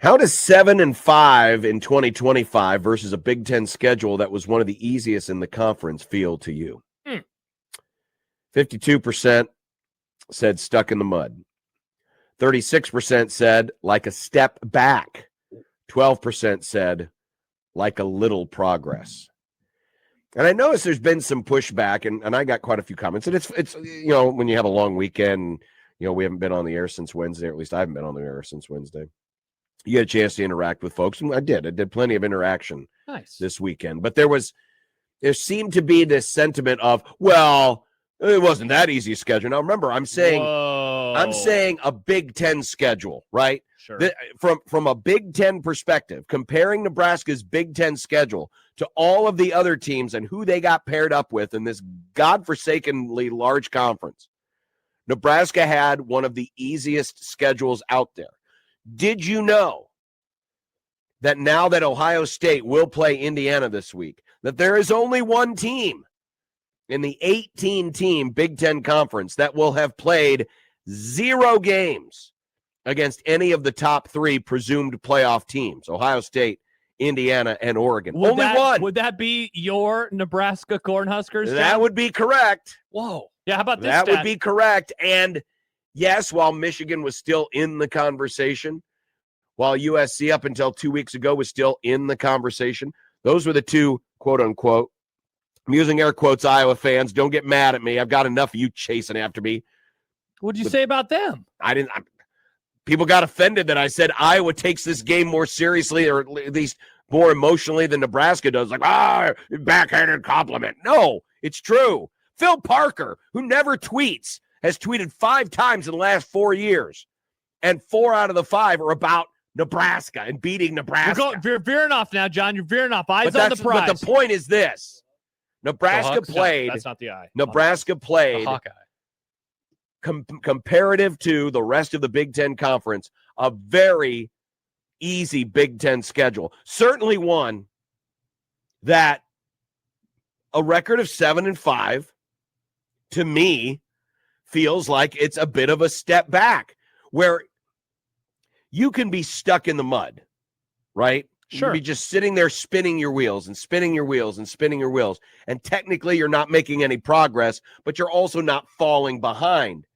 How does 7-5 in 2025 versus a Big Ten schedule that was one of the easiest in the conference feel to you? 52% said stuck in the mud. 36% said like a step back. 12% said like a little progress. And I noticed there's been some pushback, and I got quite a few comments. And it's when you have a long weekend, we haven't been on the air since Wednesday, or at least I haven't been on the air since Wednesday. You get a chance to interact with folks, and I did plenty of interaction this weekend. But there seemed to be this sentiment of, well, it wasn't that easy a schedule. Now remember, I'm saying a Big Ten schedule, right? Sure. From a Big Ten perspective, comparing Nebraska's Big Ten schedule to all of the other teams and who they got paired up with in this godforsakenly large conference, Nebraska had one of the easiest schedules out there. Did you know that now that Ohio State will play Indiana this week, that there is only one team in the 18-team Big Ten Conference that will have played 0 games against any of the top 3 presumed playoff teams, Ohio State, Indiana, and Oregon? Only one. Would that be your Nebraska Cornhuskers, John? That would be correct. Whoa. Yeah, how about this That stat? would be correct. And yes, while Michigan was still in the conversation, while USC up until 2 weeks ago was still in the conversation, those were the two, quote-unquote, I'm using air quotes, Iowa fans. Don't get mad at me. I've got enough of you chasing after me. What'd you say about them? People got offended that I said Iowa takes this game more seriously, or at least more emotionally than Nebraska does. Like, backhanded compliment. No, it's true. Phil Parker, who never tweets, has tweeted 5 times in the last 4 years, and 4 out of the 5 are about Nebraska and beating Nebraska. You're veering off now, John. You're veering off. Eyes on the prize. But the point is this. Nebraska played. No, that's not the eye. Nebraska played. The Hawkeye. Comparative to the rest of the Big Ten Conference, a very easy Big Ten schedule. Certainly one that a record of 7-5, to me, feels like it's a bit of a step back, where you can be stuck in the mud, right? Sure. You can be just sitting there spinning your wheels and spinning your wheels and spinning your wheels. And technically you're not making any progress, but you're also not falling behind.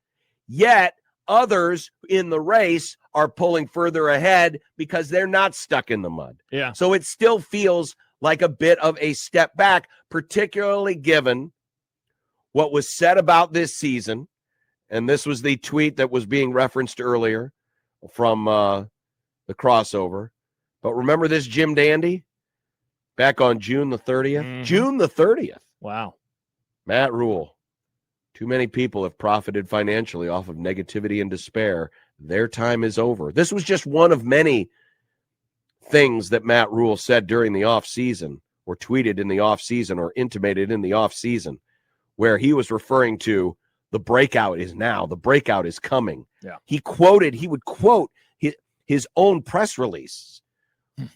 Yet others in the race are pulling further ahead because they're not stuck in the mud. Yeah. So it still feels like a bit of a step back, particularly given what was said about this season. And this was the tweet that was being referenced earlier from the crossover. But remember this Jim Dandy back on June the 30th? Mm-hmm. June the 30th. Wow. Matt Rule. Too many people have profited financially off of negativity and despair. Their time is over. This was just one of many things that Matt Rule said during the offseason, or tweeted in the offseason, or intimated in the offseason, where he was referring to the breakout is now. The breakout is coming. Yeah. He would quote his own press release.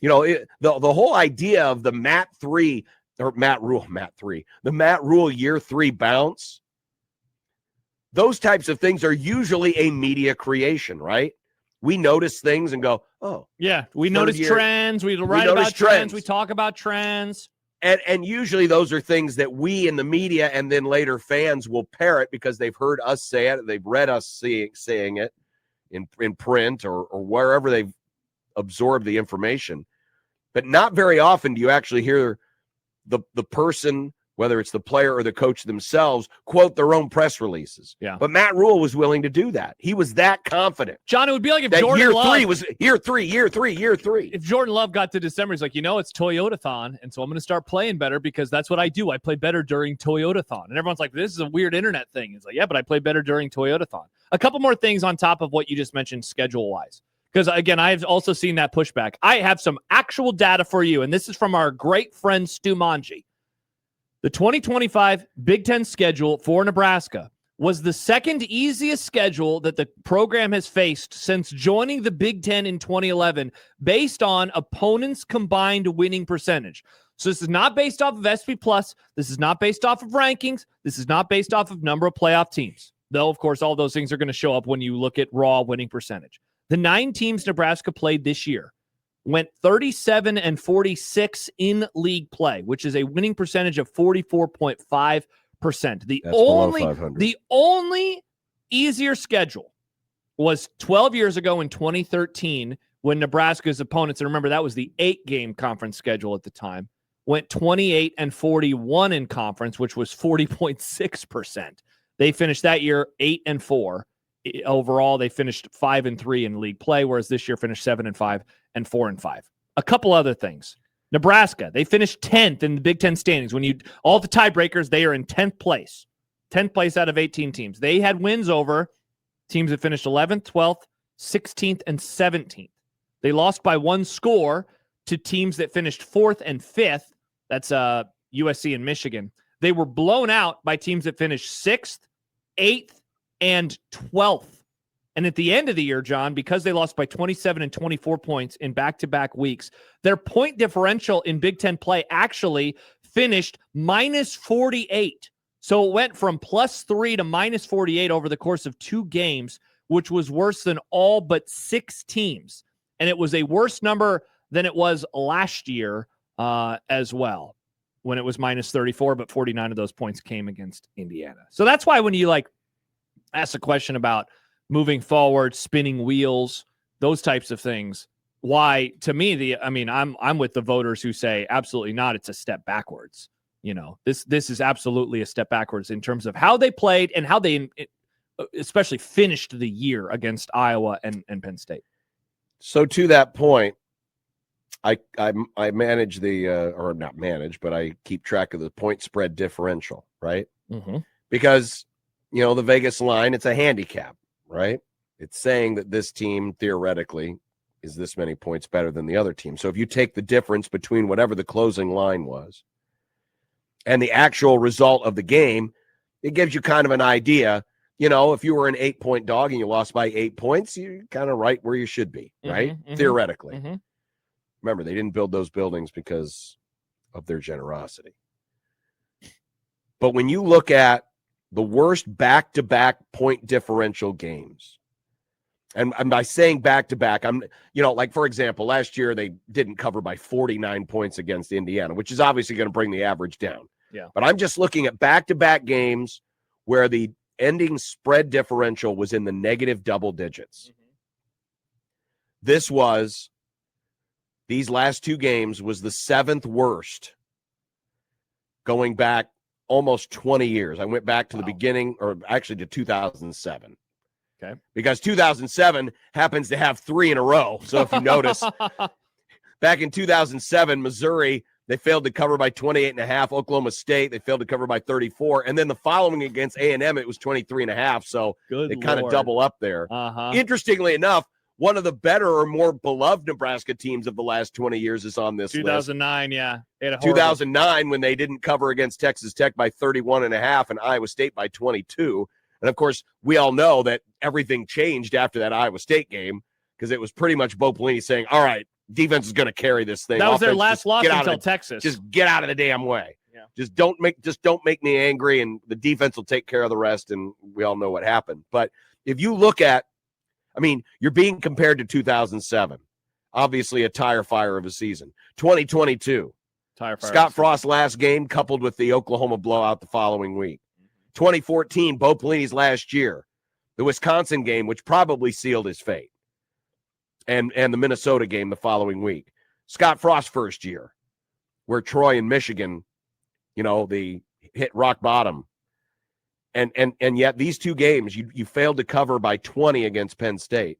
You know, the whole idea of the Matt Rule year 3 bounce, those types of things are usually a media creation, right? We notice things and go, oh. Yeah, we notice trends. We write about trends. We talk about trends. And usually those are things that we in the media and then later fans will parrot because they've heard us say it. They've read us saying it in print or wherever they've absorbed the information. But not very often do you actually hear the person, whether it's the player or the coach themselves, quote their own press releases. Yeah. But Matt Rule was willing to do that. He was that confident. John, it would be like if that Jordan year Love, 3 was year three. If Jordan Love got to December, he's like, it's Toyotathon, and so I'm going to start playing better because that's what I do. I play better during Toyotathon. And everyone's like, this is a weird internet thing. He's like, yeah, but I play better during Toyotathon. A couple more things on top of what you just mentioned schedule-wise. Because, again, I've also seen that pushback. I have some actual data for you, and this is from our great friend Stu Manji. The 2025 Big Ten schedule for Nebraska was the second easiest schedule that the program has faced since joining the Big Ten in 2011, based on opponents' combined winning percentage. So this is not based off of SP+. This is not based off of rankings. This is not based off of number of playoff teams. Though, of course, all those things are going to show up when you look at raw winning percentage. The 9 teams Nebraska played this year went 37-46 in league play, which is a winning percentage of 44.5%. The only easier schedule was 12 years ago in 2013 when Nebraska's opponents, and remember that was the 8-game conference schedule at the time, went 28-41 in conference, which was 40.6%. They finished that year 8-4. Overall, they finished 5-3 in league play, whereas this year finished 7-5 and 4-5. A couple other things. Nebraska, they finished 10th in the Big Ten standings. When you all the tiebreakers, they are in 10th place. 10th place out of 18 teams. They had wins over teams that finished 11th, 12th, 16th, and 17th. They lost by one score to teams that finished 4th and 5th. That's USC and Michigan. They were blown out by teams that finished 6th, 8th, and 12th. And at the end of the year, John, because they lost by 27 and 24 points in back-to-back weeks, their point differential in Big Ten play actually finished minus 48. So it went from +3 to minus 48 over the course of 2 games, which was worse than all but 6 teams. And it was a worse number than it was last year as well, when it was minus 34, but 49 of those points came against Indiana. So that's why when you ask a question about moving forward, spinning wheels, those types of things, why, to me, I'm with the voters who say absolutely not. It's a step backwards. This is absolutely a step backwards in terms of how they played and how they especially finished the year against Iowa and Penn State. So to that point, I manage or not manage, but I keep track of the point spread differential, right? Mm-hmm. Because, the Vegas line, it's a handicap, right? It's saying that this team theoretically is this many points better than the other team. So if you take the difference between whatever the closing line was and the actual result of the game, it gives you kind of an idea. If you were an 8-point dog and you lost by 8 points, you're kind of right where you should be, right? Mm-hmm. Theoretically. Mm-hmm. Remember, they didn't build those buildings because of their generosity. But when you look at the worst back-to-back point differential games, and by saying back-to-back, for example, last year they didn't cover by 49 points against Indiana, which is obviously going to bring the average down. Yeah. But I'm just looking at back-to-back games where the ending spread differential was in the negative double digits. Mm-hmm. These last 2 games was the 7th worst going back almost 20 years. I went back to the beginning, or actually to 2007. Okay. Because 2007 happens to have 3 in a row. So if you notice, back in 2007, Missouri, they failed to cover by 28.5. Oklahoma State, they failed to cover by 34. And then the following against A&M, it was 23.5. So they kind of double up there. Uh-huh. Interestingly enough, one of the better or more beloved Nebraska teams of the last 20 years is on this 2009, list. yeah. 2009, when they didn't cover against Texas Tech by 31.5 and Iowa State by 22. And, of course, we all know that everything changed after that Iowa State game because it was pretty much Bo Pelini saying, all right, defense is going to carry this thing. That was their last loss until Texas. Just get out of the damn way. Yeah. Just don't make me angry, and the defense will take care of the rest, and we all know what happened. But if you look at, you're being compared to 2007. Obviously a tire fire of a season. 2022. Scott Frost's last game coupled with the Oklahoma blowout the following week. 2014, Bo Pelini's last year. The Wisconsin game, which probably sealed his fate. And the Minnesota game the following week. Scott Frost's first year, where Troy and Michigan, they hit rock bottom. And yet these 2 games, you failed to cover by 20 against Penn State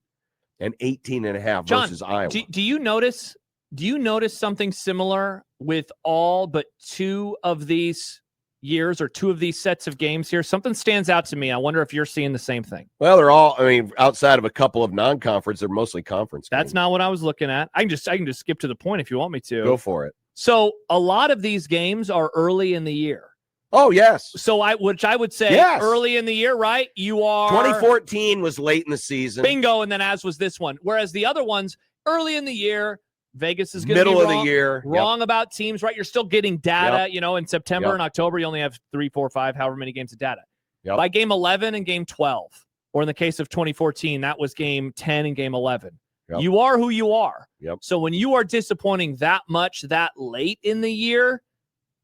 and 18.5 versus Iowa. Do you notice something similar with all but 2 of these years or 2 of these sets of games here? Something stands out to me. I wonder if you're seeing the same thing. Well, they're all, outside of a couple of non-conference, they're mostly conference games. That's not what I was looking at. I can just skip to the point if you want me to. Go for it. So a lot of these games are early in the year. Oh, yes. So I would say early in the year, right? You are 2014 was late in the season. Bingo, and then as was this one. Whereas the other ones, early in the year, Vegas is going to be middle of the year. Wrong about teams, right? You're still getting data, in September and October, you only have 3, 4, 5, however many games of data. By game 11 and game 12, or in the case of 2014, that was game 10 and game 11. You are who you are. Yep. So when you are disappointing that much that late in the year,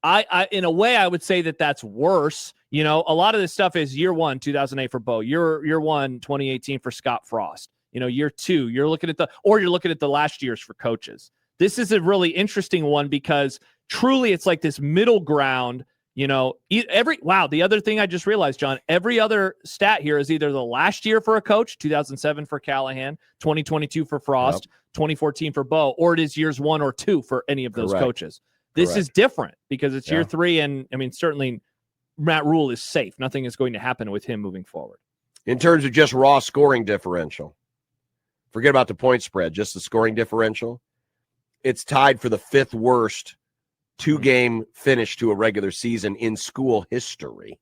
I in a way I would say that that's worse. You know, a lot of this stuff is year 1, 2008 for Bo, year 1, 2018 for Scott Frost. You know, year 2, you're looking at the last years for coaches. This is a really interesting one because truly it's like this middle ground. You know, the other thing I just realized, John, every other stat here is either the last year for a coach, 2007 for Callahan, 2022 for Frost, 2014 for Bo, or it is years 1 or 2 for any of those coaches. This is different because it's year 3. And I mean, certainly Matt Rule is safe. Nothing is going to happen with him moving forward. In terms of just raw scoring differential, forget about the point spread, just the scoring differential. It's tied for the 5th worst 2-game finish to a regular season in school history.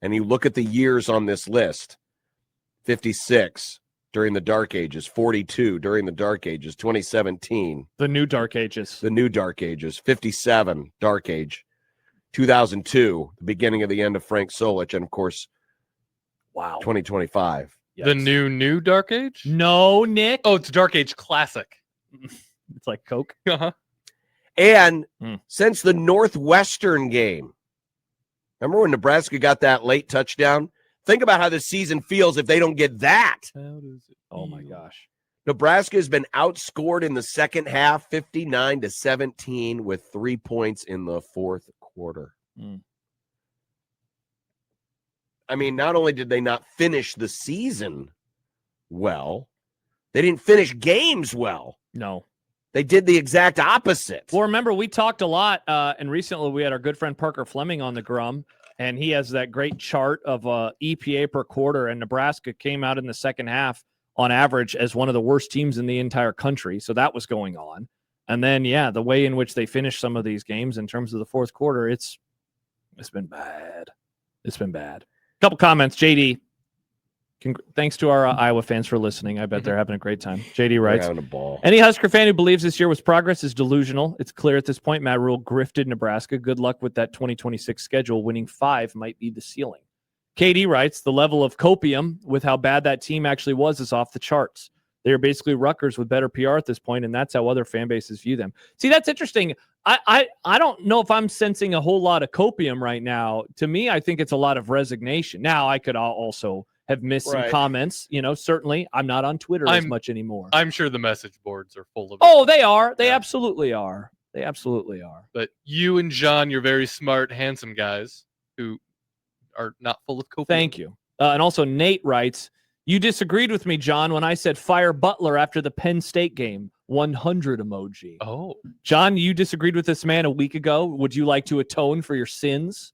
And you look at the years on this list, 56 during the Dark Ages, 42 during the Dark Ages, 2017. The new Dark Ages. 57, Dark Age, 2002, the beginning of the end of Frank Solich, and of course, 2025. Yikes. The new Dark Age? No, Nick. Oh, it's Dark Age Classic. It's like Coke. Uh-huh. And since the Northwestern game, remember when Nebraska got that late touchdown? Think about how the season feels if they don't get that. Oh, my gosh. Nebraska has been outscored in the second half, 59-17, with 3 points in the 4th quarter. I mean, not only did they not finish the season well, they didn't finish games well. No. They did the exact opposite. Well, remember, we talked a lot, and recently we had our good friend Parker Fleming on the Grum, and he has that great chart of EPA per quarter, and Nebraska came out in the second half on average as one of the worst teams in the entire country. So that was going on. And then, the way in which they finished some of these games in terms of the 4th quarter, it's been bad. It's been bad. A couple comments. JD, thanks to our Iowa fans for listening. I bet they're having a great time. JD writes, having a ball. Any Husker fan who believes this year was progress is delusional. It's clear at this point Matt Rule grifted Nebraska. Good luck with that 2026 schedule. Winning 5 might be the ceiling. KD writes, the level of copium with how bad that team actually was is off the charts. They are basically Rutgers with better PR at this point, and that's how other fan bases view them. See, that's interesting. I don't know if I'm sensing a whole lot of copium right now. To me, I think it's a lot of resignation. Now, I could also have missed some comments. You know, certainly I'm not on Twitter as much anymore. I'm sure the message boards are full of it. Oh, they are. They absolutely are. They absolutely are. But you and John, you're very smart, handsome guys who are not full of copium. Thank you. And also Nate writes, you disagreed with me, John, when I said fire Butler after the Penn State game. 100 emoji. Oh. John, you disagreed with this man a week ago. Would you like to atone for your sins?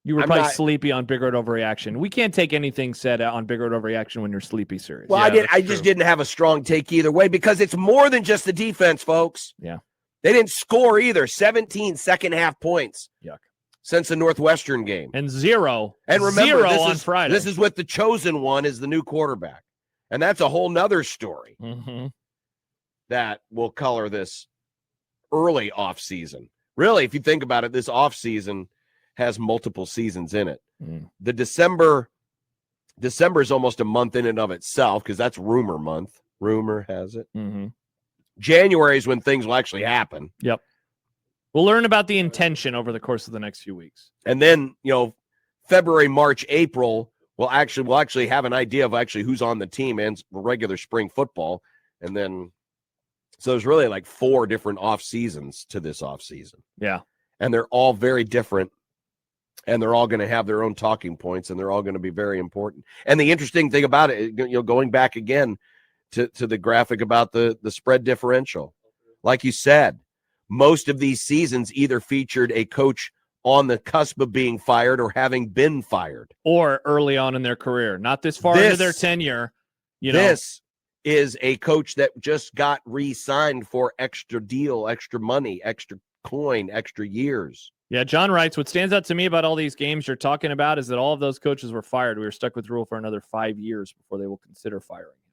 You were probably sleepy on Big Red Overreaction. We can't take anything said on Big Red Overreaction when you're sleepy serious. Well, I just didn't have a strong take either way because it's more than just the defense, folks. Yeah. They didn't score either. 17 second half points. Yuck. Since the Northwestern game. And 0. And remember, on Friday. This is with the chosen one is the new quarterback. And that's a whole nother story that will color this early offseason. Really, if you think about it, this offseason has multiple seasons in it. The December is almost a month in and of itself because that's rumor month. Rumor has it. January is when things will actually happen. Yep. We'll learn about the intention over the course of the next few weeks. And then, February, March, April, we'll actually have an idea of actually who's on the team and regular spring football. And then, so there's really like 4 different off seasons to this off season. Yeah. And they're all very different. And they're all going to have their own talking points, and they're all going to be very important. And the interesting thing about it, going back again to the graphic about the spread differential, like you said, most of these seasons either featured a coach on the cusp of being fired or having been fired. Or early on in their career, not this far into their tenure. This is a coach that just got re-signed for extra deal, extra money, extra coin, extra years. Yeah, John writes, what stands out to me about all these games you're talking about is that all of those coaches were fired. We were stuck with Rule for another 5 years before they will consider firing him.